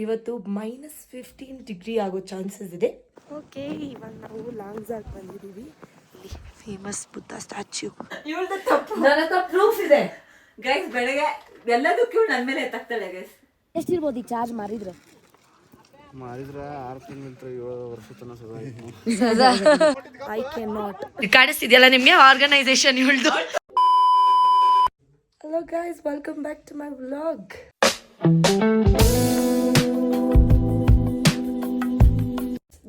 ಇವತ್ತು -15 ಡಿಗ್ರಿ ಆಗೋ ಚಾನ್ಸಸ್ ಇದೆ. ಓಕೆ, ಇವಾಗ ನಾವು ಲಾಂಗ್ಸಾಗಿ ಬಂದಿದ್ದೀವಿ. ಇಲ್ಲಿ ಫೇಮಸ್ ಬುದ್ಧ ಸ್ಟ್ಯಾಚ್ಯೂ. ಇವಳ್ದು ತಪ್ಪು, ನನ್ನ ಹತ್ರ ಪ್ರೂಫ್ ಇದೆ ಗೈಸ್. ಬೆಳಗ್ಗೆ ಎಲ್ಲದಕ್ಕೂ ನನ್ನ ಮೇಲೆ ಎತ್ತಾಕ್ತಾಳೆ ಗೈಸ್. ಎಷ್ಟಿರ್ಬೋದು ಈಗ ಚಾರ್ಜ್ ಮಾರಿದ್ರೆ 6 ತಿಂಗಳಿಂದ 7 ವರ್ಷ ತನಕ ಐ ಕ್ಯಾನ್ ನಾಟ್. ಕಾಣಿಸ್ತಿದೆಯಲ್ಲ ನಿಮಗೆ ಆರ್ಗನೈಸೇಷನ್ ಇವಳ್ದು. Hello guys, welcome back to my vlog.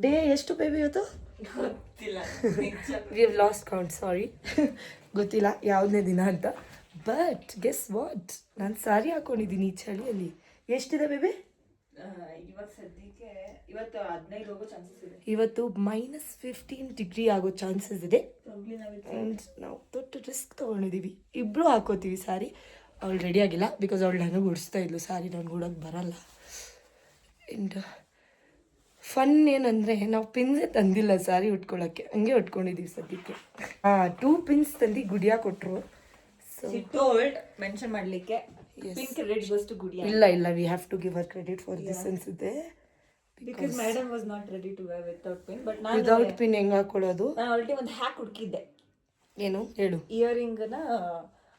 Day ಎಷ್ಟು ಬೇಬಿ ಇವತ್ತು ಗೊತ್ತಿಲ್ಲ, we have lost count, sorry. ಗೊತ್ತಿಲ್ಲ ಯಾವುದನೇ ದಿನ ಅಂತ. ಬಟ್ ಗೆಸ್ ವಾಟ್, ನಾನು ಸಾರಿ ಹಾಕೊಂಡಿದ್ದೀನಿ ಈ ಚಳಿಯಲ್ಲಿ. ಎಷ್ಟಿದೆ ಬೇಬಿ? ಇವತ್ತು ಸದ್ಯಕ್ಕೆ ಇವತ್ತು 15 ಹೋಗೋ ಚಾನ್ಸಸ್ ಇದೆ. ಇವತ್ತು -15 ಡಿಗ್ರಿ ಆಗೋ ಚಾನ್ಸಸ್ ಇದೆ. ಆ್ಯಂಡ್ ನಾವು ದೊಡ್ಡ ರಿಸ್ಕ್ ತೊಗೊಂಡಿದ್ದೀವಿ. ಇಬ್ಬರು ಹಾಕೋತೀವಿ ಸಾರಿ. ಅವಳು ರೆಡಿ ಆಗಿಲ್ಲ ಬಿಕಾಸ್ ಅವಳು ನನಗೆ ಉಡಿಸ್ತಾ ಇದ್ಲು ಸಾರಿ. ನನಗೆ ಉಡೋಕ್ಕೆ ಬರಲ್ಲ. ಆ್ಯಂಡ್ ಫನ್ ಏನಂದರೆ ನಾವು ಪಿನ್ಸೇ ತಂದಿಲ್ಲ ಸಾರಿ ಉಟ್ಕೊಳ್ಳೋಕ್ಕೆ, ಹಂಗೆ ಉಟ್ಕೊಂಡಿದ್ದೀವಿ ಸದ್ಯಕ್ಕೆ. 2 ಪಿನ್ಸ್ ತಂದು ಗುಡಿಯಾ ಕೊಟ್ಟರು. ಸೊ ಮೆನ್ಷನ್ ಮಾಡಲಿಕ್ಕೆ pink credit goes to Gudiya. ಇಲ್ಲ, we have to give her credit for this ಅನ್ಸುತ್ತೆ. Because madam was not ready to wear without pin. But ನಾನು ವಿತೌಟ್ ಪಿನ್ ಹೆಂಗೆ ಹಾಕೊಳ್ಳೋದು? ನಾನು ಆಲ್ರೆಡಿ ಒಂದು ಹ್ಯಾಕ್ ಹುಡುಕಿದ್ದೆ. ಏನು ಹೇಳು? ಇಯರಿಂಗ್ನ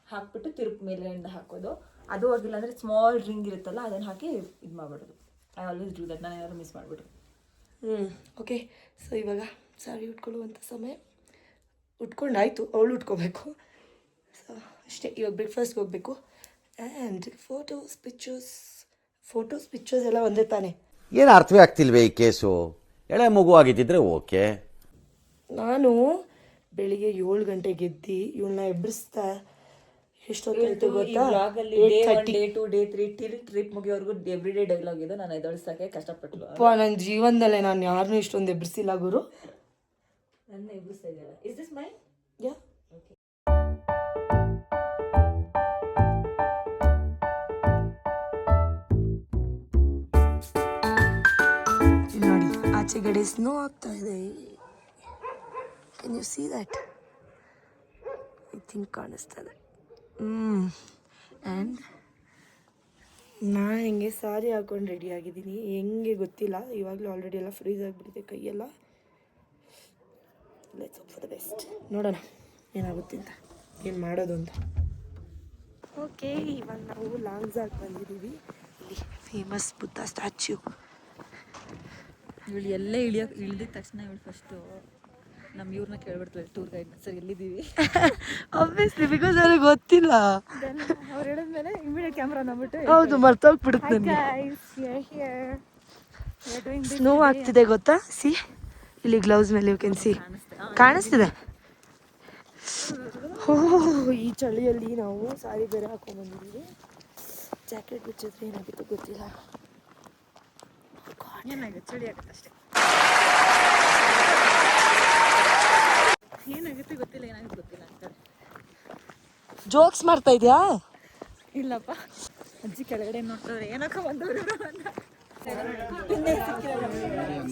ಹಾಕ್ಬಿಟ್ಟು ತಿರುಪು ಮೇಲೆಯಿಂದ ಹಾಕೋದು. ಅದು ಆಗಿಲ್ಲ ಅಂದರೆ ಸ್ಮಾಲ್ ರಿಂಗ್ ಇರುತ್ತಲ್ಲ, ಅದನ್ನು ಹಾಕಿ ಇದು ಮಾಡ್ಬಿಡೋದು. I always do that. ನಾನು ಏನಾದ್ರು ಮಿಸ್ ಮಾಡಿಬಿಟ್ರು. ಓಕೆ, ಸೊ ಇವಾಗ ಸಾರಿ ಉಟ್ಕೊಳ್ಳುವಂಥ ಸಮಯ. ಉಟ್ಕೊಂಡಾಯ್ತು, ಅವಳು ಉಟ್ಕೋಬೇಕು. ಸೊ ಅಷ್ಟೇ. ಇವಾಗ ಬ್ರೇಕ್ಫಾಸ್ಟ್ಗೆ ಹೋಗಬೇಕು. ಆ್ಯಂಡ್ ಫೋಟೋಸ್ ಪಿಕ್ಚರ್ಸ್ ಎಲ್ಲ ಒಂದೇ ತಾನೆ. ಏನು ಅರ್ಥವೇ ಆಗ್ತಿಲ್ವೇ ಈ ಕೇಸು? ಎಳೆ ಮಗು ಆಗಿದ್ದಿದ್ರೆ ಓಕೆ. ನಾನು ಬೆಳಿಗ್ಗೆ 7 ಗಂಟೆಗೆ ಎದ್ದು ಇವಳನ್ನ ಎಬ್ಬರಿಸ್ತಾ ಎಷ್ಟೊತ್ತಾಯ್ತು ಗೊತ್ತಾ? Day 1, day 2, day 3 till trip ಮುಗಿಯೋವರೆಗೂ ಎವ್ರಿ ಡೇ ಡೈಲಾಗ್ ಇದು. ನಾನು ಎದೊಳಿಸೋಕ್ಕೆ ಕಷ್ಟಪಟ್ಟು ನನ್ನ ಜೀವನದಲ್ಲೇ ನಾನು ಯಾರನ್ನೂ ಇಷ್ಟೊಂದು ಎಬ್ಬರಿಸಿಲ್ಲ ಗುರು. ನನ್ನ ಎಬ್ಬರಿಸ್ತಾ ಇದೆಯಲ್ಲ. Is this my? ಯಾ. ನೋಡಿ ಆಚೆಗಡೆ ಸ್ನೋ ಆಗ್ತಾ ಇದೆ. Can you see that? I think ಕಾಣಿಸ್ತದೆ. ಆ್ಯಂಡ್ ನಾನು ಹೆಂಗೆ ಸಾರಿ ಹಾಕೊಂಡು ರೆಡಿ ಆಗಿದ್ದೀನಿ. ಹೆಂಗೆ ಗೊತ್ತಿಲ್ಲ, ಇವಾಗಲೂ ಆಲ್ರೆಡಿ ಎಲ್ಲ ಫ್ರೀಸ್ ಆಗಿಬಿಟ್ಟಿದೆ ಕೈಯೆಲ್ಲ. Let's hope for the best. ನೋಡೋಣ ಏನಾಗುತ್ತೆ ಅಂತ, ಏನು ಮಾಡೋದು ಅಂತ. ಓಕೆ, ಇವಾಗ ನಾವು ಲಾಂಗ್ಸಾಗಿ ಬಂದಿದ್ದೀವಿ. ಇಲ್ಲಿ ಫೇಮಸ್ ಬುದ್ಧ ಸ್ಟ್ಯಾಚ್ಯೂ. ಇವಳು ಎಲ್ಲ ಇಳಿದಿದ ತಕ್ಷಣ ಇವಳು ಫಸ್ಟು ನಮ್ಮ ಇವ್ರನ್ನ ಕೇಳ್ಬಿಡ್ತಾಳೆ, ಟೂರ್ ಗೈಡ್ನ. ಸರ್ ಎಲ್ಲಿದ್ದೀವಿ? ಆಬ್ವಿಯಸ್ಲಿ, ಬಿಕಾಸ್ ಅವ್ರಿಗೆ ಗೊತ್ತಿಲ್ಲ. ಅವ್ರು ಹೇಳಿದ್ಮೇಲೆ ಇಮಿಡಿಯೇಟ್ ಕ್ಯಾಮ್ರಾ ನೋಡ್ಬಿಟ್ಟು ಹೌದು, ಮರ್ತೋಗ್ಬಿಡುತ್ತೆ ನನಗೆ. ಸ್ನೋ ಆಗ್ತಿದೆ ಗೊತ್ತಾ? ಸಿ ಇಲ್ಲಿ ಗ್ಲೌಸ್ ಮೇಲೆ ಯು ಕ್ಯಾನ್ ಸಿ ಕಾಣಿಸ್ತಿದೆ. ಓಹ್, ಈ ಚಳಿಯಲ್ಲಿ ನಾವು ಸಾರಿ ಬೇರೆ ಹಾಕೊಂಡ್ಬಂದಿದ್ದೀವಿ. ಜಾಕೆಟ್ ಬಿಚ್ಚಿದ್ರೆ ಏನಾಗಿತ್ತು ಗೊತ್ತಿಲ್ಲ. ಏನಾಗುತ್ತೆ? ಚಳಿ ಆಗುತ್ತೆ ಅಷ್ಟೇ. ಏನಾಗುತ್ತೆ ಗೊತ್ತಿಲ್ಲ, ಏನಾಗುತ್ತೆ ಗೊತ್ತಿಲ್ಲ ಅಂತಾರೆ. ಜೋಕ್ಸ್ ಮಾಡ್ತಾ ಇದೆಯಾ? ಇಲ್ಲಪ್ಪ, ಅಜ್ಜಿ ಕೆಳಗಡೆ ನೋಡ್ತಾರೆ ಏನಕ್ಕ ಬಂದವರು ಅಂತ.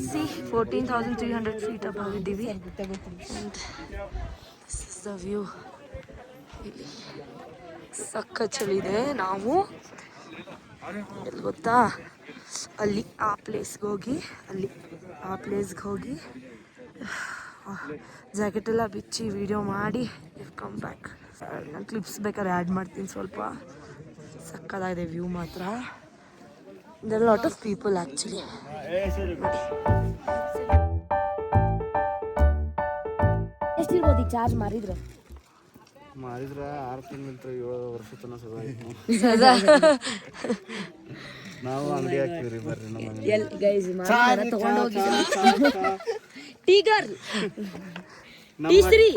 ಸಿ 14,300 ಫೀಟ್ ಅಪ್ ಆಗಿದ್ದೀವಿ. This is the view. ಇಲ್ಲಿ ಸಕ್ಕ ಚಳಿದೆ. ನಾವು ಎಲ್ಲಿ ಗೊತ್ತಾ, ಅಲ್ಲಿ ಆ ಪ್ಲೇಸ್ಗೆ ಹೋಗಿ ಜಾಕೆಟೆಲ್ಲ ಬಿಚ್ಚಿ ವಿಡಿಯೋ ಮಾಡಿ ಕಮ್ ಬ್ಯಾಕ್. ನಾನು ಕ್ಲಿಪ್ಸ್ ಬೇಕಾದ್ರೆ ಆ್ಯಡ್ ಮಾಡ್ತೀನಿ ಸ್ವಲ್ಪ. ಸಕ್ಕದಾಗಿದೆ ವ್ಯೂ ಮಾತ್ರ. There lot of people actually. ಎಷ್ಟಿರ್ಬೋದು ಈಗ ಚಾರ್ಜ್ ಮಾರಿದ್ರೆ 6 ತಿಂಗಳಿಂದ 7 ವರ್ಷ ತನಕ ನಾವು ಅಂಗಡಿ ಹಾಕ್ತೀವಿ ಬರ್ರಿ. ನಮ್ಮ ಗೈಸ್ ತಗೊಂಡೋಗಿ ಟೀಗರ್ ಟೀಶ್ರೀ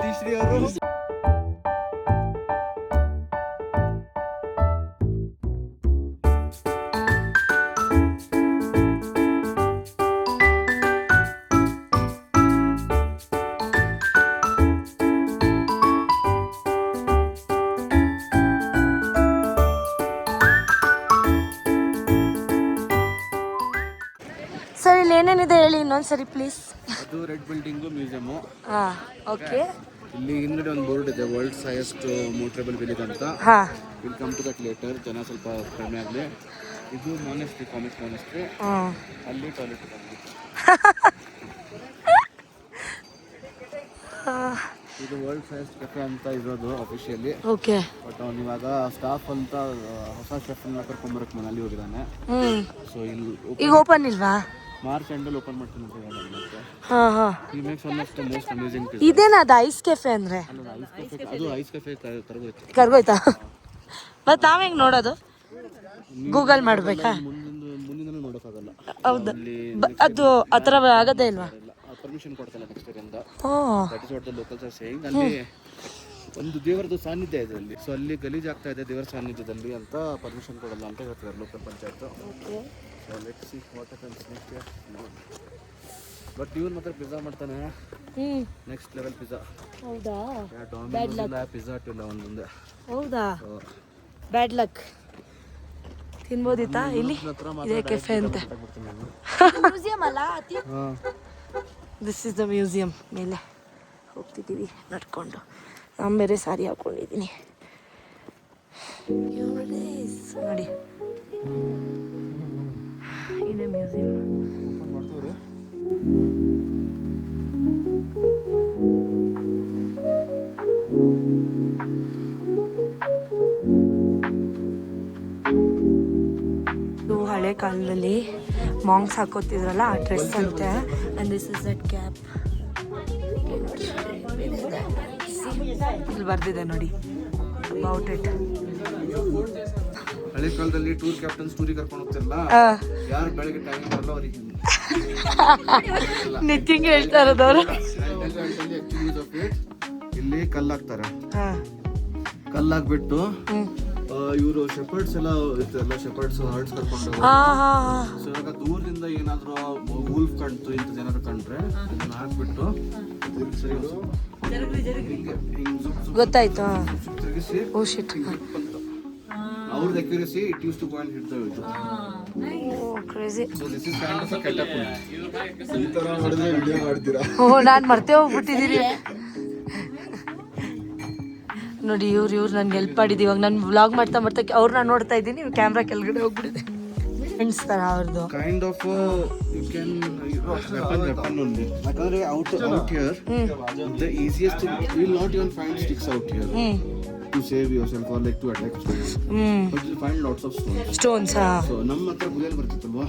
ಸರ್ ಇಲ್ಲಿ ಏನೇನಿದೆ ಹೇಳಿ ಇನ್ನೊಂದ್ಸರಿ ಪ್ಲೀಸ್. ಅದು ರೆಡ್ ಬಿಲ್ಡಿಂಗು ಮ್ಯೂಸಿಯಮು. ಹಾಂ, ಓಕೆ. ಇಲ್ಲಿ ಹಿಂದ್ಗಡೆ ಒಂದು ಬೋರ್ಡ್ ಇದೆ, ವರ್ಲ್ಡ್ಸ್ ಹೈಯೆಸ್ಟ್ ಮೋಟ್ರೇಬಲ್ ವಿಲೇಜ್ ಅಂತ. ಹಾಂ, will come to that later. ಜನ ಸ್ವಲ್ಪ ಕಡಿಮೆ ಆಗಲಿ. ಇದು ಮಾನೆಸ್ಟ್ರಿ, ಕಾಮಿಕ್ಸ್ ಮಾನೆಸ್ಟ್ರಿ. ಹಾಂ ಅಲ್ಲಿ ಟಾಯ್ಲೆಟ್ ಇದೆ. ಇದು ವರ್ಲ್ಡ್ ಫಸ್ಟ್ ಕೆಫೆ ಅಂತ ಇರೋದು ಅಫಿಷಿಯಲಿ. ಓಕೆ. ಬಟ್ ಅವ್ನು ಇವಾಗ ಸ್ಟಾಫ್ ಅಂತ ಹೊಸ ಶೆಫ್ನ ಕರ್ಕೊಂಬರಕ್ಕೆ ಮನೇಲಿ ಹೋಗಿದ್ದಾನೆ. ಸೊ ಇಲ್ಲಿ ಈಗ ಓಪನ್ ಇಲ್ವಾ? ಮಾರ್ಚ್ ಎಂಡಲ್ಲಿ ಓಪನ್ ಮಾಡ್ತೀನಿ ಅಂತ ಹೇಳಿದ ಮತ್ತೆ. ಹಾಂ ಹಾಂ. ಈ makes one of the most amazing pizza. ಇದೇನಾ ಅದು ಐಸ್ ಕೆಫೆ ಅಂದರೆ? ಅಲ್ಲ ಐಸ್ ಕೆಫೆ, ಅದು ಐಸ್ ಕೆಫೆ ತರಗೋಯ್ತು. ಕರ್ಗೋಯ್ತಾ? ಮತ್ತು ನಾವ್ ಹೆಂಗೆ ನೋಡೋದು? ಗೂಗಲ್ ಮಾಡಬೇಕಾ? ಮುಂದಿನ ನೋಡೋಕ್ಕಾಗಲ್ಲ. ಹೌದು. ಅದು ಆ ಥರ ಆಗೋದೇ ಇಲ್ವಾ? ಪರ್ಮಿಷನ್ ಕೊಡ್ತಲ್ಲ ನೆಕ್ಸ್ಟ್ ಇಯರಿಂದ. Oh. That is what the locals are saying. ಅಲ್ಲಿ ಒಂದು ದೇವರದ್ದು ಸಾನ್ನಿಧ್ಯ ಇದೆ ಅಲ್ಲಿ. ಸೊ ಅಲ್ಲಿ ಗಲೀಜ್ ಆಗ್ತಾ ಇದೆ ದೇವರ ಸಾನ್ನಿಧ್ಯದಲ್ಲಿ ಅಂತ ಪರ್ಮಿಷನ್ ಕೊಡಲ್ಲ ಅಂತ ಹೇಳ್ತಾರೆ local panchayat. So let's see what happens next year. But ಇವನು ಮಾತ್ರ ಪಿಜ್ಜಾ ಮಾಡ್ತಾನೆ. Next level pizza. ಹೌದಾ? ಡಾಮಿನೋಸ್ ಇಲ್ಲ, ಪಿಜ್ಜಾ ಹಟ್ ಇಲ್ಲ ಒಂದೊಂದೇ. ಹೌದಾ? Bad luck. ತಿನ್ಬೋದಿತ್ತಾ ಇಲ್ಲಿ? ಇದೇ ಕೆಫೆ ಅಂತ. ಮ್ಯೂಸಿಯಂ ಅಲ್ಲ? This is the museum. ಮೇಲೆ ಹೋಗ್ತಿದ್ದೀವಿ ನಡ್ಕೊಂಡು. ನಾನು ಬೇರೆ ಸಾರಿ ಹಾಕ್ಕೊಂಡಿದ್ದೀನಿ ನೋಡಿ. ಇದೇ ಮ್ಯೂಸಿಯಂ. ಇದು ಹಳೆ ಕಾಲದಲ್ಲಿ ಮಾಂಗ್ಸ್ ಹಾಕೋತಿದ್ರಲ್ಲ ಆ ಡ್ರೆಸ್ ಅಂತೆ. And this is that cap. ಇಲ್ಲಿ ಬರ್ದಿದೆ ನೋಡಿ ಅಬೌಟ್ ಇಟ್. ಹಳೆ ಕಾಲದಲ್ಲಿ ಟೂರ್ ಕ್ಯಾಪ್ಟನ್ಸ್ ಟೂರಿಗೆ ಕರ್ಕೊಂಡು ಹೋಗ್ತಿರಲ್ಲ, ಯಾರು ಬೆಳಗ್ಗೆ ಟೈಮ್ ಬರಲ್ಲ ಅವರಿಗೆ ನಿತ್ಯಂಗೆ ಹೇಳ್ತಾ ಇರೋದವ್ರು. ಇಲ್ಲಿ ಕಲ್ಲಾಕ್ತಾರೆ. ಕಲ್ಲಾಕ್ಬಿಟ್ಟು ಇವರು ಶೆಪರ್ಡ್ಸ್ ಎಲ್ಲ ಇರ್ತಾರಲ್ಲ, ಶೆಪರ್ಡ್ಸ್ ಹರ್ಡ್ಸ್ ಕರ್ಕೊಂಡು ಸೊ ಇವಾಗ ದೂರದಿಂದ ಏನಾದ್ರು ವೂಲ್ಫ್ ಕಂಡ್ತು ಇಂಥ ಏನಾದ್ರು ಕಂಡ್ರೆ ಅದನ್ನ ಹಾಕ್ಬಿಟ್ಟು ಗೊತ್ತಾಯ್ತು. ತಿರುಗಿಸಿ ಓ ಶಿಟ್. ಅವ್ರದ್ದು accuracy it used to go and hit the ಇದು. Crazy. So this is kind of a catapult. ಈ ತರ ಮಾಡಿದ್ರೆ ವಿಡಿಯೋ ಮಾಡ್ತೀರಾ? ಓ ನಾನು ಮರ್ತೇ ಹೋಗ್ಬಿಟ್ಟಿದ್ದೀನಿ ನೋಡಿ. ಇವ್ರು ನನ್ಗೆ ಹೆಲ್ಪ್ ಮಾಡಿದ್ದು. ಇವಾಗ ನಾನು ವ್ಲಾಗ್ ಮಾಡ್ತಾ ಅವ್ರನ್ನ ನೋಡ್ತಾ ಇದ್ದೀನಿ, ಕ್ಯಾಮ್ರಾ ಕೆಳಗಡೆ ಹೋಗ್ಬಿಟ್ಟಿದೆ. ಫ್ರೆಂಡ್ಸ್ ತರ ಅವ್ರದ್ದು kind of you can weapon only. ಯಾಕಂದ್ರೆ out here the easiest will not even find sticks out here to save yourself or like to attack stones. But you'll find lots of stones. So ನಮ್ಮ ಹತ್ರ ಗುಲಿಯಲ್ ಬರ್ತಿತ್ತಲ್ವಾ,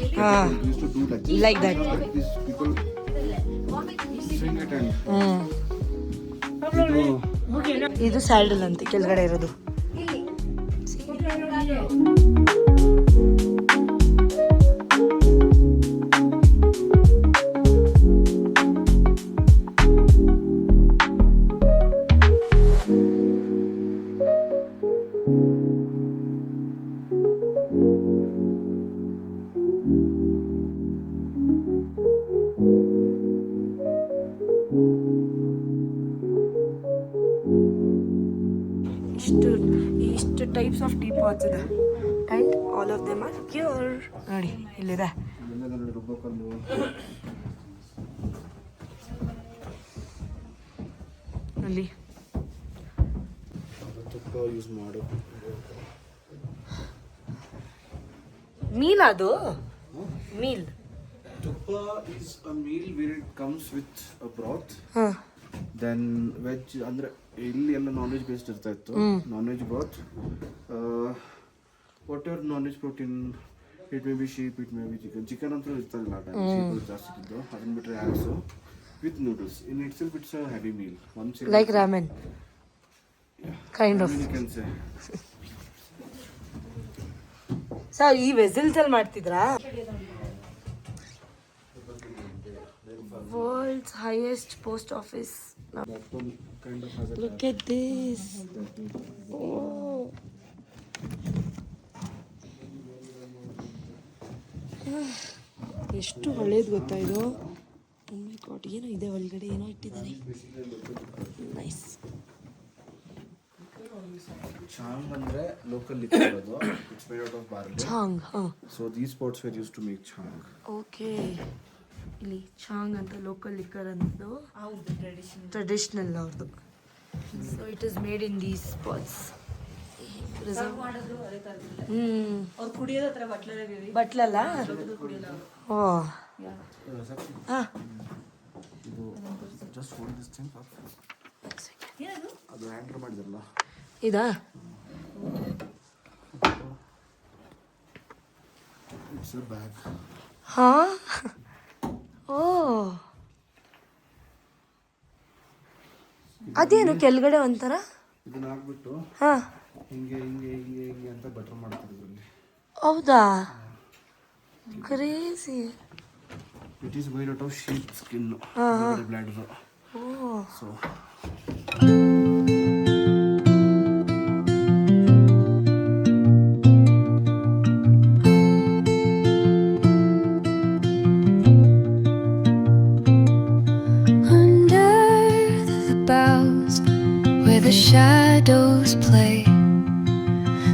we used to do like that. These people swing it and ಇದು saddle ಅಂತ ಕೆಳಗಡೆ ಇರೋದು. ಇಷ್ಟು types of tea pats ಇದೆ and all of them are cure. ನೋಡಿ ಇಲ್ಲಿದೆ ಅಲ್ಲಿ ಯೂಸ್ ಮಾಡು. ಮೀಲ್ ಅದು ಮೀಲ್. ತುಪ್ಪ is a meal where it comes with a broth. Then veg ಅಂದರೆ ಇಲ್ಲಿ ಎಲ್ಲ ನಾನ್ ವೆಜ್ ಬೇಸ್ಡ್ ಇರ್ತಾ ಇತ್ತು. Non veg broth, whatever non veg protein, it may be sheep, it may be chicken ಅಂತೂ ಇರ್ತಾರಿಲ್ಲ ಆ time, sheep ಜಾಸ್ತಿ ಇದ್ದು. ಅದನ್ನ ಬಿಟ್ಟರೆ adds with noodles. In itself it's a heavy meal. Like ramen kind of. Sir ಈ vessels ಅಲ್ಲಿ ಮಾಡ್ತಿದ್ರಾ? World's highest post office. Look at this. Oh. ಎಷ್ಟು ಹಳೇದು ಗೊತ್ತಾ ಇದು. ಓ ಮೈ ಗಾಡ್, ಏನೋ ಇದೆ ಒಳಗಡೆ, ಏನೋ ಇಟ್ಟಿದ್ದಾರೆ. ನೈಸ್. ಚಾಂಗ್ ಅಂದ್ರೆ ಲೋಕಲ್ ಲಿಕ್ಕರ್ ಅದು. It's made out of barley. Chang. So these pots were used to make chang. Okay. ಇಲ್ಲಿ ಚಾಂಗ್ ಅಂತ ಲೋಕಲ್ ಲಿಕ್ಕರ್ ಅನ್ನೋದು ಟ್ರೆಡಿಷನಲ್ ಅವ್ರದ್ದು. So it is made in these pots. ಮಾಡೋದು ಅದೇ ಥರದ್ದು ಹ್ಞೂ ಅವ್ರು ಕುಡಿಯೋದು ಹತ್ರ ಬಟ್ಲರೇ ಬಟ್ಲಲ್ಲ ಕುಡಿಯಲ್ಲ ಓ ಹಾಂ ಇದು ಜಸ್ಟ್ ಹೋಲ್ಡ್ ದಿಸ್ ಥಿಂಗ್ ಅದು ಹ್ಯಾಂಡಲ್ ಮಾಡಿದ್ರಲ್ಲ ಇದಾ ಇಟ್ಸ್ ಅ ಬ್ಯಾಗ್ ಹಾಂ ಓ ಅದೇನು ಕೆಳಗಡೆ ಒಂಥರ ಇದನ್ನ ಹಾಕ್ಬಿಟ್ಟು ಹಾಂ ಹಿಂಗೆ ಹಿಂಗೆ ಹಿಂಗೆ ಹಿಂಗೆ ಅಂತ ಬಟರ್ ಮಾಡ್ತಾರೆ ಇದರಲ್ಲಿ ಹೌದಾ crazy it is made out of sheep skin blood oh so Shadows play.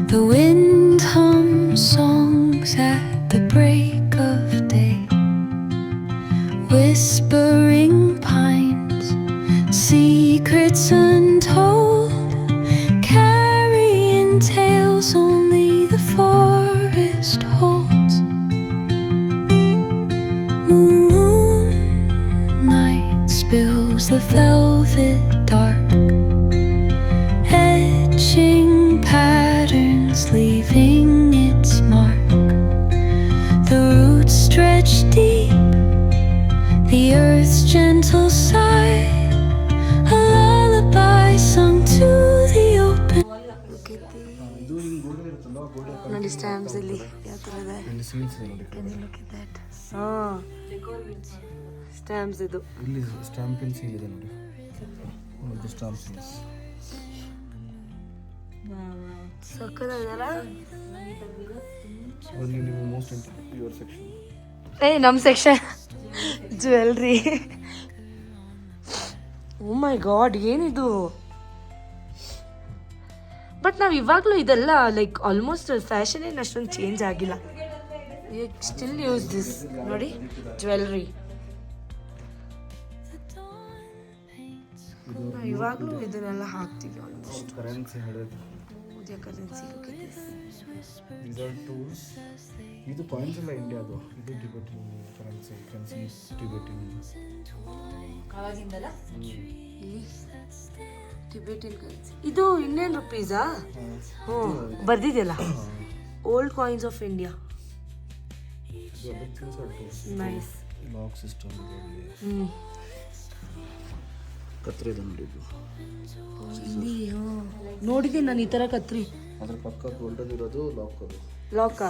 The wind hums songs at the break of day. Whispering pines, secrets untold, carrying tales only the forest holds. Moonlight spills the velvet dark, patterns leaving its mark. The roots stretch deep, the earth's gentle sigh, a lullaby sung to the open. ಇದು ಹಿಂಗೆ golden ಇರುತ್ತಲ್ಲ golden ನೋಡಿ stamps ಇಲ್ಲಿ ಯಾವ ಥರ ಇದೆ ಇಲ್ಲಿ seals ಇದೆ ನೋಡಿ ಹಾಂ ಸ್ಟ್ಯಾಂಪ್ಸ್ ಇದು ಇಲ್ಲಿ ಸ್ಟಾಂಪಿನ ಸೀಲ್ ಇದೆ ನೋಡಿ ಇದು ಸ್ಟಾಂಪ್ ಸೀಲ್ಸ್ ಸಕ್ಕತ್ತಾಗಲ್ಲ ಓನ್ಲಿ ನಿಮ್ಮ ಮೋಸ್ಟ್ ಯುವರ್ ಸೆಕ್ಷನ್ ನಮ್ಮ ಸೆಕ್ಷನ್ ಜ್ಯುವೆಲ್ರಿ ಓ ಮೈ ಗಾಡ್ ಏನಿದು ಬಟ್ ನಾವು ಇವಾಗಲೂ ಇದೆಲ್ಲ ಲೈಕ್ ಆಲ್ಮೋಸ್ಟ್ ಫ್ಯಾಷನ್ ಏನು ಅಷ್ಟೊಂದು ಚೇಂಜ್ ಆಗಿಲ್ಲ ಸ್ಟಿಲ್ ಯೂಸ್ ದಿಸ್ ನೋಡಿ ಜ್ಯುವೆಲ್ರಿ ಇವಾಗಲೂ ಇದನ್ನೆಲ್ಲ ಹಾಕ್ತೀವಿ ಆಲ್ಮೋಸ್ಟ್ ಕರೆನ್ಸಿ ಹೇಳಿದ್ರು ಕರೆನ್ಸಿ These are tools. ಇದು ಕಾಯಿನ್ಸ್ ಎಲ್ಲ ಇಂಡಿಯಾದು ಇದು ಟಿಬೆಟಿನ್ ಕರೆನ್ಸಿ ಕರೆನ್ಸಿ ಟಿಬೆಟಿನ್ ಅವಾಗಿಂದಲ್ಲ ಟಿಬೆಟಿನ್ ಕರೆನ್ಸಿ ಇದು ಇಂಡಿಯನ್ ರುಪೀಸಾ ಹ್ಞೂ ಬರ್ದಿದೆಯಲ್ಲ old coins of India nice lock system ಹ್ಞೂ ಕತ್ರಿ ಇದೆ ನೋಡಿ ಇದು ಇಲ್ಲಿ ನೋಡಿದ್ದೀನಿ ನಾನು ಈ ಥರ ಕತ್ರಿ ಅದ್ರ ಪಕ್ಕ ಗೋಲ್ಡನ್ ಇರೋದು ಲಾಕ್ ಅದು ಲಾಕಾ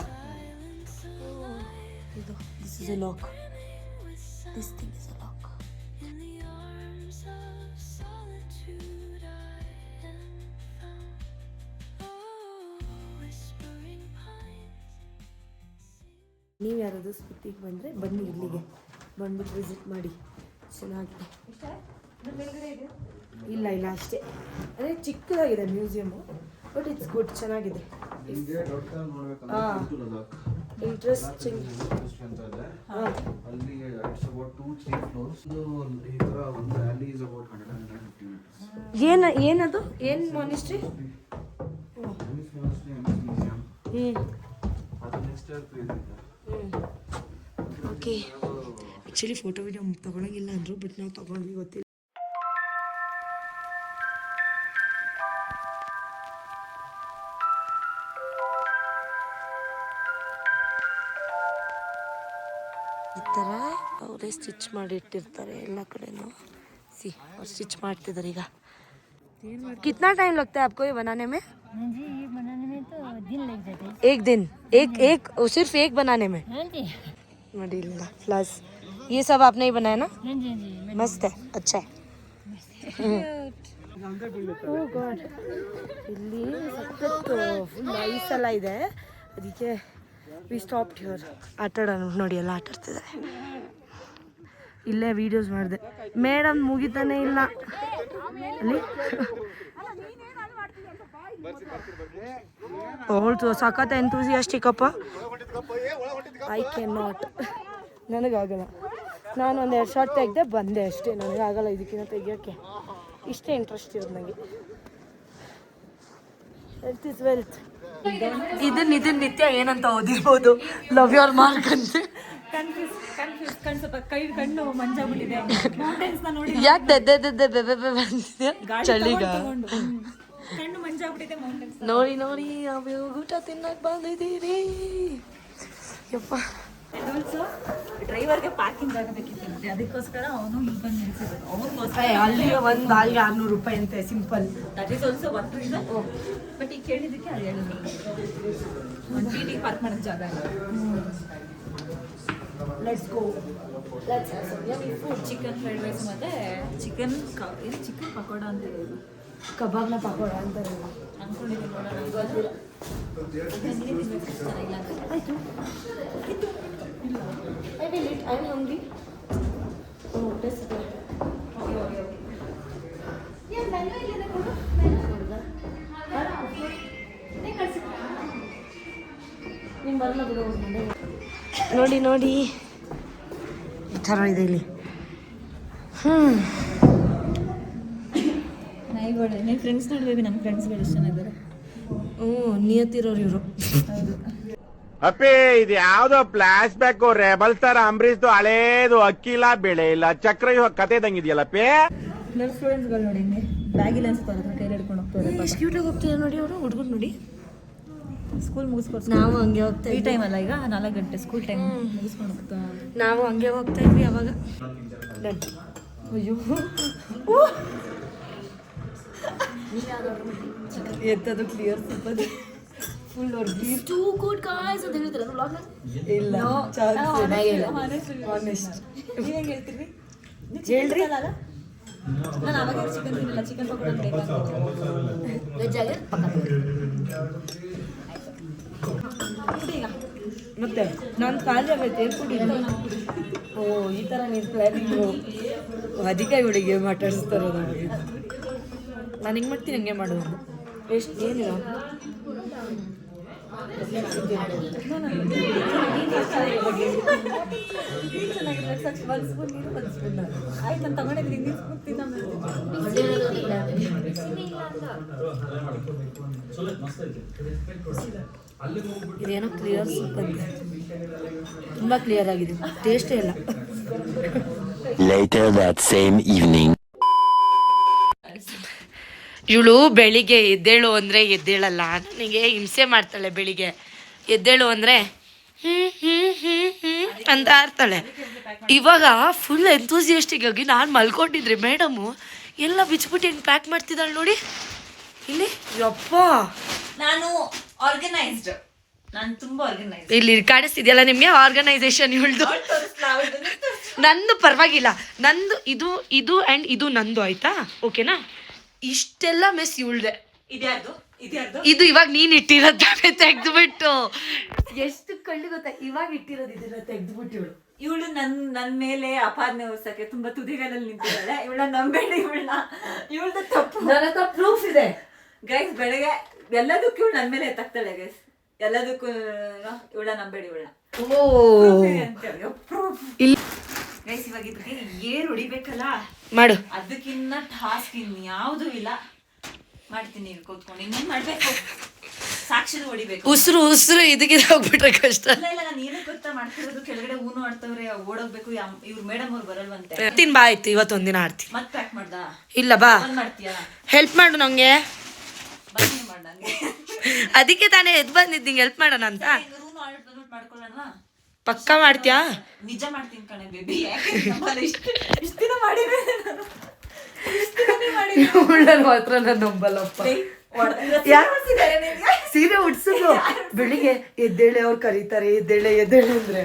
ಇದು this is A lock this thing is A lock ನೀವು ಯಾರಾದರೂ ಸ್ಪಿತ್ತಿಗೆ ಬಂದರೆ ಬನ್ನಿ ಇಲ್ಲಿಗೆ ಬಂದ್ಬಿಟ್ಟು ವಿಸಿಟ್ ಮಾಡಿ ಚೆನ್ನಾಗಿದೆ ಇಲ್ಲ ಇಲ್ಲ ಅಷ್ಟೇ ಅದೇ ಚಿಕ್ಕದಾಗಿದೆ ಮ್ಯೂಸಿಯಮ್ಮು ಬಟ್ ಇಟ್ಸ್ ಗುಡ್ ಚೆನ್ನಾಗಿದೆ ನಿಮಗೆ ದೊಡ್ಡ ನೋಡಬೇಕಂದ್ರೆ ಲದಾಖ್ ಇಂಟ್ರೆಸ್ಟಿಂಗ್ ಅಂತ ಇದೆ ಅಲ್ಲಿ ಇಟ್ಸ್ ಅಬೌಟ್ 2-3 ಫ್ಲೋರ್ಸ್ ಈ ಥರ ಒಂದು ವ್ಯಾಲಿ ಇಸ್ ಅಬೌಟ್ 150 ಮೀಟರ್ಸ್ ಏನದು ಏನು ಮಾನಿಸ್ಟ್ರಿ ಅದು ನೆಕ್ಸ್ಟ್ ಇಯರ್ ಪ್ಲೇಸ್ ಇದೆ ಓಕೆ ಆ್ಯಕ್ಚುಲಿ ಫೋಟೋ ವಿಡಿಯೋ ತೊಗೊಳಂಗಿಲ್ಲ ಅಂದರು ಬಟ್ ನಾವು ತೊಗೊಂಡ್ವಿ ಗೊತ್ತಿಲ್ಲ ಈ ಥರ ಅವರೇ ಸ್ಟಿಚ್ ಮಾಡಿ ಇಟ್ಟಿರ್ತಾರೆ ಎಲ್ಲ ಕಡೆನೂ ಸಿ ಅವ್ರು ಸ್ಟಿಚ್ ಮಾಡ್ತಿದ್ದಾರೆ ಈಗ कितना टाइम लगता है आपको ये बनाने में जी ये बनाने में तो दिन लग जाते हैं एक दिन एक सिर्फ एक बनाने में हाँ जी मडीला प्लस ये सब आपने ही बनाया ना हाँ जी जी मस्त है अच्छा है ಓ ಗಾಡ್ ಇಲ್ಲಿ ಸಖತ್ತು ಫುಲ್ ಐಸ್ ಎಲ್ಲ ಇದೆ ಅದಕ್ಕೆ ವಿ ಸ್ಟಾಪ್ಡ್ ಹಿಯರ್ ಆಟಾಡೋಣ ನೋಡಿ ಎಲ್ಲ ಆಟಾಡ್ತಿದ್ದಾರೆ ಇಲ್ಲೇ ವೀಡಿಯೋಸ್ ಮಾಡಿದೆ ಮೇಡಮ್ ಮುಗಿತಾನೆ ಇಲ್ಲ ಅಲ್ಲಿ ಅವಳು ಸಖತ್ ಎಂತೂಸಿಯಾಸ್ಟಿಕ್ ಅಪ್ಪ ಐ ಕ್ಯಾನ್ ನಾಟ್ ನನಗಾಗಲ್ಲ ನಾನು ಒಂದೆರಡು ಶಾರ್ಟ್ ತೆಗೆದೆ ಬಂದೆ ಅಷ್ಟೇ ನನಗಾಗಲ್ಲ ಇದಕ್ಕಿಂತ ತೆಗಿಯೋಕ್ಕೆ ಇಷ್ಟೇ ಇಂಟ್ರೆಸ್ಟ್ ಇರೋದು ನನಗೆ ಇದನ್ನ ನಿತ್ಯ ಏನಂತ ಓದಿರ್ಬೋದು, ಲವ್ ಯೋರ್ ಮಾರ್ಕ್ ಅಂತ. ಕಣ್ ಸ್ವಲ್ಪ ಕಣ್ಣು ಮಂಜಾಗ್ಬಿಟ್ಟಿದೆ. ಮೌಂಟೇನ್ಸ್ ನ ನೋಡಿ ಯಾಕೆ ಬಂದಿದೆ ಚಳಿಗ? ಕಣ್ಣು ಮಂಜಾಗ್ಬಿಟ್ಟಿದೆ ಮೌಂಟೇನ್ಸ್. ನೋಡಿ ನೋಡಿ ನಾವು ಊಟ ತಿನ್ನಕ್ ಬಂದಿದ್ದೀರಿ. ಯಪ್ಪ ಆಲ್ಸೋ ಡ್ರೈವರ್ಗೆ ಪಾರ್ಕಿಂಗ್ ಆಗಬೇಕಿತ್ತಂತೆ, ಅದಕ್ಕೋಸ್ಕರ ಅವನು ಇಲ್ಲಿ ಬಂದು ನಿಲ್ಸಿದ್ರು. ಅವನಿಗೋಸ್ಕರ ಅಲ್ಲಿ ಒಂದು ಅಲ್ಲಿಗೆ 600 ರೂಪಾಯಿ ಅಂತೆ, simple. That is also one reason. But ಈಗ ಕೇಳಿದ್ದಕ್ಕೆ ಅದು ಹೇಳಿದ್ರು ಒಂದು ಟಿ ಪಾರ್ಕ್ ಮಾಡೋದು ಜಾಗ ಇಲ್ಲ. Let's go. Chicken fried rice ಮತ್ತೆ ಚಿಕನ್ ಪಕೋಡ ಅಂತ ಹೇಳೋದು, ಕಬಾಬ್ನ ಪಕೋಡ ಅಂತಾರೆ. ಅನ್ಕೊಂಡಿದ್ದೀನಿ ನೋಡೋಣ. ಗೊತ್ತಿಲ್ಲ ಚೆನ್ನಾಗಿಲ್ಲ ಅಂತ. ಆಯ್ತು, I will it. I am hungry. ನೋಡಿ ನೋಡಿ ಈ ಥರ ಇದೆ ಇಲ್ಲಿ. ನಾಯಿಗಳು ನಿಮ್ಮ ಫ್ರೆಂಡ್ಸ್ ನೋಡ್ಬೇಕು. ನಮ್ಮ ಫ್ರೆಂಡ್ಸ್ಗಳು ಎಷ್ಟು ಜನ ಇದ್ದಾರೆ. ನಿಯತ್ತಿರೋರು ಇವರು. ಅಪ್ಪಿ ಇದು ಯಾವ್ದೋ flash back rebel star Ambareesh ಹಳೇದು, ಅಕ್ಕಿಲ್ಲ ಬೆಳೆ ಇಲ್ಲ ಚಕ್ರ ಕತೆ ಇದಂಗಿದೆಯಲ್ಲಪ್ಪಿ. ನನ್ನ ಸ್ಟೂಡೆಂಟ್ಸ್ಗಳು ನೋಡಿ ಹಿಂಗೆ ಬ್ಯಾಗ್ ಇಲ್ಲ ಅನ್ಸುತ್ತೆ, ಅವ್ರ ಕೈಲಿ ಹಿಡ್ಕೊಂಡು ಹೋಗ್ತಾರೆ. ಎಷ್ಟು ಕ್ಯೂಟಾಗಿ ಹೋಗ್ತಿದ್ದಾರೆ ನೋಡಿ ಅವರು ಹುಡುಗರು. ನೋಡಿ ಸ್ಕೂಲ್ ಮುಗಿಸ್ಕೊಡ್ತಾರೆ. ನಾವು ಹಂಗೆ ಹೋಗ್ತಾ ಈ ಟೈಮ್ ಅಲ್ಲ, ಈಗ 4 ಗಂಟೆ ಸ್ಕೂಲ್ ಟೈಮ್ ಮುಗಿಸ್ಕೊಂಡು ಹೋಗ್ತಾ. ನಾವು ಹಂಗೆ ಹೋಗ್ತಾ ಇದ್ವಿ ಅವಾಗ. ಅಯ್ಯೋ ಎತ್ತದು clear full too good guys ಅಂತ ಹೇಳ್ತಾರೆ ಇಲ್ಲ ನೀವೇನು ಹೇಳ್ತೀರಿ? ಹೇಳ್ರಿ. ನಾನು ಅವಾಗ ಚಿಕನ್ ತಿನ್ನಲ್ಲ, ಚಿಕನ್ ಪಕೋಡ ವೆಜ್ ಆಗಿ ಈಗ ಮತ್ತೆ ನಾನು ಖಾಲಿ ಆಗೈತೆ ಏರ್ಪುಟ್ಟಿದ್ದೀನಿ. ಓ ಈ ಥರ ನೀನು ಪ್ಲ್ಯಾನಿಂಗು ಅದಕ್ಕೆ ಇವಳಿಗೆ ಮಾತಾಡಿಸ್ತಾರೋದು. ನಾನು ಹಿಂಗೆ ಮಾಡ್ತೀನಿ, ಹಂಗೆ ಮಾಡೋದು. ಎಷ್ಟು ಏನಿಲ್ಲ ಆಯ್ತು, ನಾನು ತಗೊಂಡಿದ್ದೀನಿ. ಇದೇನೋ ಕ್ಲಿಯರ್ ಸೂಪ್ ಅಂತ, ತುಂಬ ಕ್ಲಿಯರ್ ಆಗಿದೆ, ಟೇಸ್ಟೇ ಇಲ್ಲ. Later that same evening. ಇವಳು ಬೆಳಿಗ್ಗೆ ಎದ್ದೇಳು ಅಂದರೆ ಎದ್ದೇಳಲ್ಲ, ನನಗೆ ಹಿಂಸೆ ಮಾಡ್ತಾಳೆ. ಬೆಳಿಗ್ಗೆ ಎದ್ದೇಳು ಅಂದರೆ ಅಂತ ಇರ್ತಾಳೆ. ಇವಾಗ ಫುಲ್ ಎಂತೂಸಿಯಸ್ಟಿಕ್ ಆಗಿ ನಾನು ಮಲ್ಕೊಂಡಿದ್ರೆ ಮೇಡಮು ಎಲ್ಲ ಬಿಚ್ಬಿಟ್ಟು ಹೆಂಗೆ ಪ್ಯಾಕ್ ಮಾಡ್ತಿದ್ದಾಳೆ ನೋಡಿ ಇಲ್ಲಿ. ಯಪ್ಪ ನಾನು ಆರ್ಗನೈಸ್ಡ್, ನಾನು ತುಂಬ ಆರ್ಗನೈಸ್ಡ್. ಇಲ್ಲಿ ಕಾಣಿಸ್ತಿದೆಯಲ್ಲ ನಿಮಗೆ ಆರ್ಗನೈಸೇಷನ್ ಇವಳ್ದು. ನಂದು ಪರವಾಗಿಲ್ಲ, ನಂದು ಇದು ಆ್ಯಂಡ್ ಇದು ನಂದು ಆಯ್ತಾ, ಓಕೆನಾ? ಇಷ್ಟೆಲ್ಲ ಮೆಸ್ ಇವಳ್ದೆ. ಇದು ಇವಾಗ ನೀನು ಇಟ್ಟಿರೋದಾನೆ ತೆಗೆದುಬಿಟ್ಟು. ಎಷ್ಟು ಕಳ್ಳಿ ಗೊತ್ತಾ, ಇವಾಗ ಇಟ್ಟಿರೋದು ಇದನ್ನ ತೆಗೆದುಬಿಟ್ಟು ಇವಳು ನನ್ನ ಮೇಲೆ ಅಪಾದನೆ ಹೊರ್ಸಕ್ಕೆ ತುಂಬಾ ತುದಿಗಾಲಲ್ಲಿ ನಿಂತಿದ್ದಾಳೆ. ಇವಳನ್ನ ನಂಬೇಡಿ, ಇವಳ್ದ ತಪ್ಪು. ನನ್ನ ಹತ್ರ ಪ್ರೂಫ್ ಇದೆ ಗೈಸ್. ಬೆಳಗ್ಗೆ ಎಲ್ಲದಕ್ಕೂ ಇವಳು ನನ್ನ ಮೇಲೆ ಎತ್ತಾಕ್ತಾಳೆ ಗೈಸ್, ಎಲ್ಲದಕ್ಕೂ ಇವಳ ನಂಬೇಡಿ, ಇವಳ ಗೈಸ್. ಇವಾಗ ಇದಕ್ಕೆ ಏರ್ ಹೊಡಿಬೇಕಲ್ಲ ಮಾಡು. ಅದಕ್ಕಿನ್ನ ಟಾಸ್ಕ್ ಇನ್ಯಾವುದೂ ಇಲ್ಲ. ಮಾಡ್ತೀನಿ ಕೂತ್ಕೊಂಡು. ಇನ್ನೇನು ಮಾಡ್ಬೇಕು, ಸಾಕ್ಷಿ ಹೊಡಿಬೇಕು. ಉಸಿರು ಇದಕ್ಕೆ ಹೋಗ್ಬಿಟ್ರೆ ಕಷ್ಟ. ಇಲ್ಲ ನಾನು ಏನಕ್ಕೆ ಗೊತ್ತಾ ಮಾಡ್ತಿರೋದು, ಕೆಳಗಡೆ ಊನು ಆಡ್ತವ್ರೆ, ಓಡೋಗ್ಬೇಕು. ಇವ್ರು ಮೇಡಮ್ ಅವ್ರು ಬರಲ್ವಂತೆ. ಆಡ್ತೀನಿ ಬಾ, ಆಯ್ತು ಇವತ್ತೊಂದಿನ ಆಡ್ತೀನಿ. ಮತ್ತೆ ಪ್ಯಾಕ್ ಮಾಡ್ದ? ಇಲ್ಲ ಬಾ, ಮಾಡ್ತೀಯಾ? ಹೆಲ್ಪ್ ಮಾಡು ನಂಗೆ. ಬನ್ನಿ ಮಾಡ್ದಂಗೆ. ಅದಕ್ಕೆ ತಾನೇ ಎದ್ದು ಬಂದಿದ್ದು ಹೆಲ್ಪ್ ಮಾಡೋಣ ಅಂತ. ರೂಮ್ ಆಡ್ಬಿಟ್ಟು ಮಾಡ್ಕೊಳ್ಳೋಣ. ಪಕ್ಕ ಮಾಡ್ತೀಯಾ? ನಿಜ ಮಾಡ್ತೀನಿ ಕಣೆ ಬೇಬಿ. ಇಷ್ಟು ದಿನ ಮಾಡಿದ್ರೆ ಮಾತ್ರ ನಾನು ನಂಬಲ್ಲಪ್ಪ. ಸೀರೆ ಉಡ್ಸಿದ್ರು ಬೆಳಿಗ್ಗೆ ಎದ್ದೇಳೆ ಅವ್ರು ಕರೀತಾರೆ, ಎದ್ದೇಳೆ ಅಂದ್ರೆ.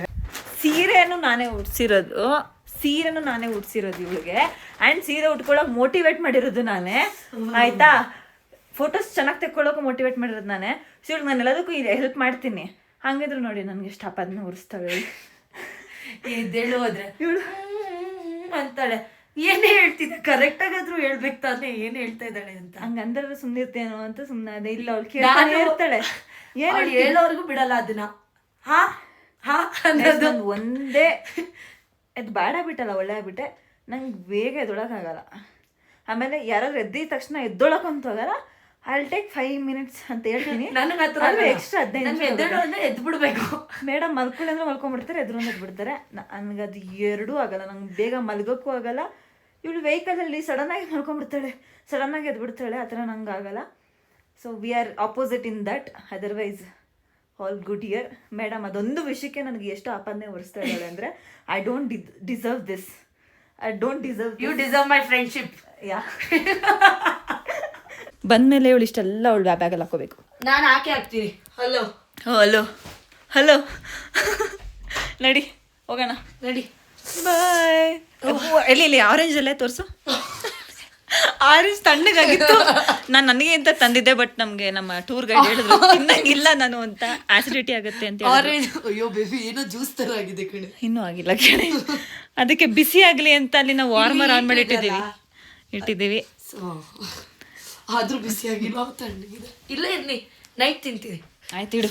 ಸೀರೆಯನ್ನು ನಾನೇ ಉಡ್ಸಿರೋದು ಇವಳಿಗೆ. ಆ್ಯಂಡ್ ಸೀರೆ ಉಟ್ಕೊಳಕ್ ಮೋಟಿವೇಟ್ ಮಾಡಿರೋದು ನಾನೇ, ಆಯ್ತಾ? ಫೋಟೋಸ್ ಚೆನ್ನಾಗಿ ತೆಕ್ಕೊಳ್ಳೋಕೆ ಮೋಟಿವೇಟ್ ಮಾಡಿರೋದು ನಾನೇ. ಸೊ ಇವಳು ನಾನು ಎಲ್ಲದಕ್ಕೂ ಹೆಲ್ಪ್ ಮಾಡ್ತೀನಿ. ಹಂಗಿದ್ರು ನೋಡಿ ನನಗೆ ಎಷ್ಟು ಅಪಾದನೆ ಉರಿಸ್ತಾಳೆ. ಎದ್ದೇಳು ಹೋದ್ರೆ ಇವಳು ಅಂತಾಳೆ. ಏನೇ ಹೇಳ್ತಿದ್ದೆ ಕರೆಕ್ಟ್ ಆಗಾದ್ರೂ ಹೇಳ್ಬೇಕು ತಾನೆ ಏನ್ ಹೇಳ್ತಾ ಇದ್ದಾಳೆ ಅಂತ. ಹಂಗಂದ್ರೆ ಸುಮ್ಮನಿರ್ತೇನೋ ಅಂತ ಸುಮ್ಮನೆ ಅದೇ. ಇಲ್ಲ ಅವಳು ಕೇಳ್ತಾನೆ ಇರ್ತಾಳೆ, ಏನು ಹೇಳೋರ್ಗು ಬಿಡಲ್ಲ ಅದನ್ನ. ಒಂದೇ ಅದು ಬೇಡ ಬಿಟ್ಟಲ್ಲ, ಒಳ್ಳೆ ಆಗ್ಬಿಟ್ಟೆ. ನಂಗೆ ಬೇಗ ಎದ್ದೊಳಕ್ಕಾಗಲ್ಲ. ಆಮೇಲೆ ಯಾರಾದ್ರೂ ಎದ್ದಿದ ತಕ್ಷಣ ಎದ್ದೊಳಕಂತ ಹೋಗಲ್ಲ, I'll take 5 minutes ಅಂತ ಹೇಳ್ತೀನಿ. ನನಗೆ ಹತ್ರ ಎಕ್ಸ್ಟ್ರಾ 15 ನಂಗೆ ಎದ್ದೇಳು ಅಂದ್ರೆ ಎದ್ದು ಬಿಡ್ಬೇಕು. ಮೇಡಮ್ ಮಲ್ಕೊಳ್ಳಿ ಅಂದ್ರೆ ಮಲ್ಕೊಂಡ್ಬಿಡ್ತಾರೆ, ಎದ್ರಿಂದ ಎದ್ಬಿಡ್ತಾರೆ. ನನಗೆ ಅದು ಎರಡೂ ಆಗಲ್ಲ. ನಂಗೆ ಬೇಗ ಮಲ್ಗೋಕ್ಕೂ ಆಗಲ್ಲ. ಇವಳು ವೆಹಿಕಲಲ್ಲಿ ಸಡನ್ನಾಗಿ ಮಲ್ಕೊಂಡ್ಬಿಡ್ತಾಳೆ, ಸಡನ್ನಾಗಿ ಎದ್ಬಿಡ್ತಾಳೆ. ಆ ಥರ ನಂಗೆ ಆಗಲ್ಲ. So we are opposite in that. Otherwise all good year. Madam ಅದೊಂದು ವಿಷಯಕ್ಕೆ ನನಗೆ ಎಷ್ಟು ಆಪಾದನೆ ಹೊರಿಸ್ತಾ ಇದ್ದಾಳೆ ಅಂದರೆ I don't deserve this. I don't deserve. You deserve my friendship. Yeah ಬಂದಮೇಲೆ ಇವಳು ಇಷ್ಟೆಲ್ಲ ಅವಳು ಬ್ಯಾಗಲ್ಲಿ ಹಾಕೋಬೇಕು. ನಾನು ಹಾಕಿ ಹಾಕ್ತೀನಿ. ಹಲೋ ಹಲೋ ಹಲೋ ನಡಿ ಹೋಗೋಣ. ನಡಿ. ಬಾಯ್. ಎಲ್ಲಿ ಆರೆಂಜ್ ಅಲ್ಲೇ ತೋರಿಸು. ಆರೆಂಜ್ ತಣ್ಣಗಾಗಿತ್ತು. ನನಗೆ ಅಂತ ತಂದಿದ್ದೆ, ಬಟ್ ನಮಗೆ ನಮ್ಮ ಟೂರ್ ಗೈಡ್ ಹೇಳಿದ್ರು ತಿನ್ನಂಗಿಲ್ಲ ನಾನು ಅಂತ, ಆಸಿಡಿಟಿ ಆಗುತ್ತೆ ಅಂತ. ಆರೆಂಜ್ ಅಯ್ಯೋ ಬೇಬಿ ಏನೋ ಜ್ಯೂಸ್ ತರ ಆಗಿದೆ ಕಣೆ. ಇನ್ನೂ ಆಗಿಲ್ಲ ಕಣೆ. ಅದಕ್ಕೆ ಬಿಸಿ ಆಗಲಿ ಅಂತ ಅಲ್ಲಿ ನಾವು ವಾರ್ಮರ್ ಆನ್ ಮಾಡಿ ಇಟ್ಟಿದ್ದೀವಿ. ಆದ್ರೂ ಬಿಸಿ ಆಗಿಲ್ಲ, ತಣ್ಣಗಿದೆ. ಇಲ್ಲ ಇರ್ಲಿ, ನೈಟ್ ತಿಂತೀವಿ. ಆಯ್ತು ಇಡು.